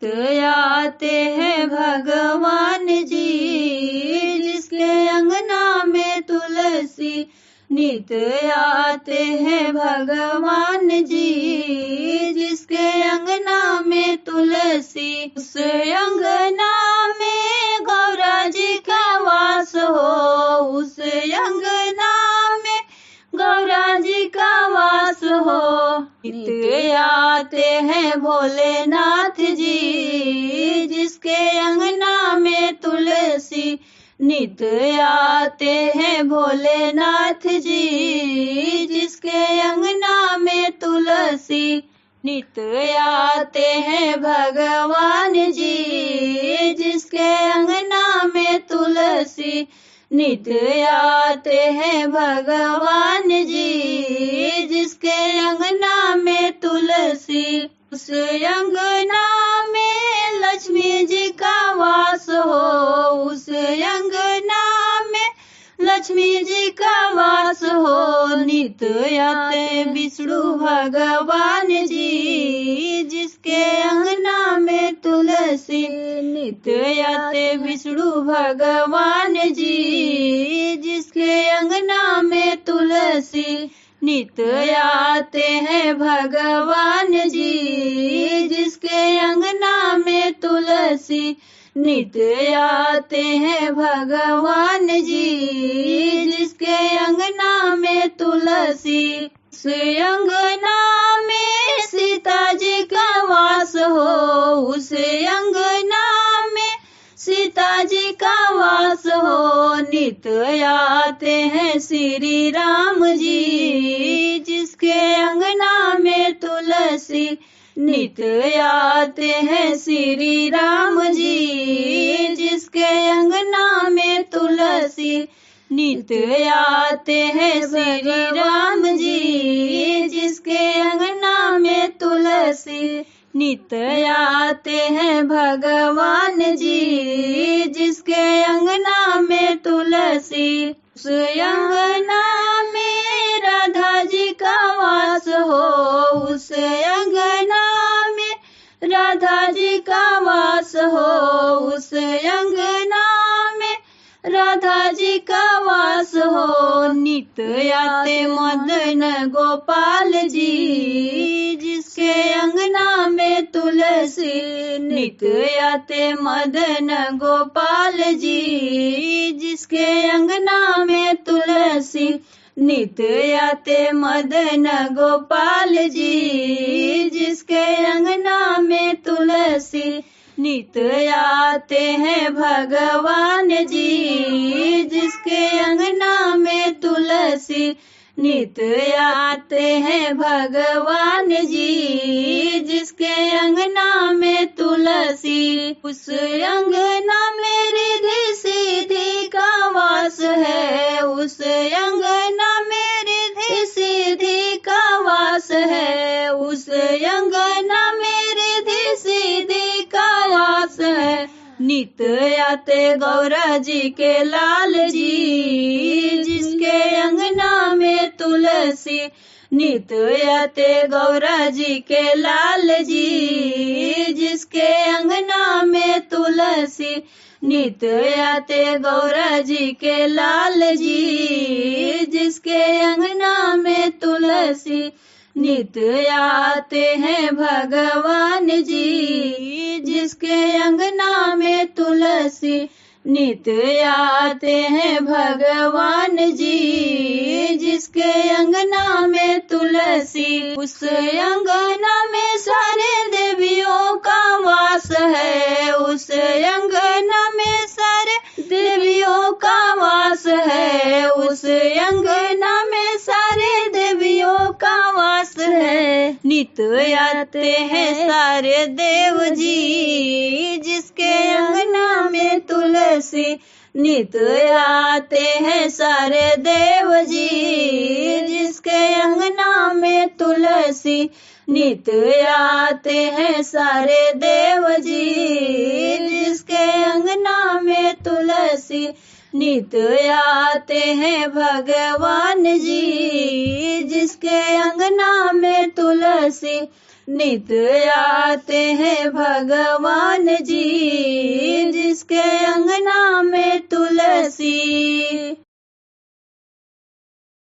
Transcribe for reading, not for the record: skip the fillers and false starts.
आते हैं भगवान जी, जिसके अंगना में तुलसी। नित आते हैं भगवान जी, जिसके अंगना में तुलसी। उस अंगना में गौरा जी का वास हो, उस अंगना में गौरा जी का वास हो। नित आते हैं भोलेनाथ जी, जिसके अंगना में तुलसी। नित आते हैं भोलेनाथ जी, जिसके अंगना में तुलसी। नित आते हैं भगवान जी, जिसके अंगना में तुलसी। नित आते हैं भगवान जी, जिसके अंगना में तुलसी। उस अंगना में लक्ष्मी जी का वास हो, उस अंगना में लक्ष्मी जी का वास हो। नित आते विष्णु भगवान जी, जिसके अंगना में तुलसी। नित आते विष्णु भगवान जी, जिसके अंगना में तुलसी। नित आते हैं भगवान जी, जिसके अंगना में तुलसी। नित आते हैं भगवान जी, जिसके अंगना में तुलसी। उस अंगना में सीता जी का वास हो, उस अंगना में सीता जी का वास हो। नित आते हैं श्री राम जी, जिसके अंगना में तुलसी। नित आते हैं श्री राम जी, जिसके अंगना में तुलसी। नित आते हैं श्री राम जी, जिसके अंगना में तुलसी। नित आते हैं भगवान जी, जिसके अंगना में तुलसी। उस अंगना में राधा जी का वास हो, उस अंगना में राधा जी का वास हो। उस अंगना में राधा जी का वास हो। नित आते मदन गोपाल जी, जिसके अंगना में तुलसी। नित आते मदन गोपाल जी, जिसके अंगना में तुलसी। नित आते मदन गोपाल जी, जिसके अंगना में तुलसी। नित आते हैं भगवान जी, जिसके अंगना में तुलसी। नित आते हैं भगवान जी, जिसके अंगना में तुलसी। उस अंगना में रिद्धि सिद्धि का वास है, उस अंगना में रिद्धि सिद्धि का वास है। उस अंगना में रिद्धि सिद्धि का वास है। नित आते गौरा जी के लाल जी, जिसके अंगना में तुलसी। नित आते गौरा जी के लाल जी, जिसके अंगना में तुलसी। नित आते गौरा जी के लाल जी, जिसके अंगना में तुलसी। नित आते हैं भगवान जी, जिसके अंगना में तुलसी। नित आते हैं भगवान जी, जिसके अंगना में तुलसी। उस अंगना में सारे देवियों का वास है, उस अंगना में सारे देवियों का वास है। उस अंगना में सारे देवियों का वास है। नित आते हैं सारे देव जी, जिसके अंगना में तुलसी। नित आते हैं सारे देव जी, जिसके अंगना में तुलसी। नित आते हैं सारे देव जी, जिसके अंगना में तुलसी। नित आते हैं भगवान जी, जिसके अंगना में तुलसी। नित आते हैं भगवान जी, जिसके अंगना में तुलसी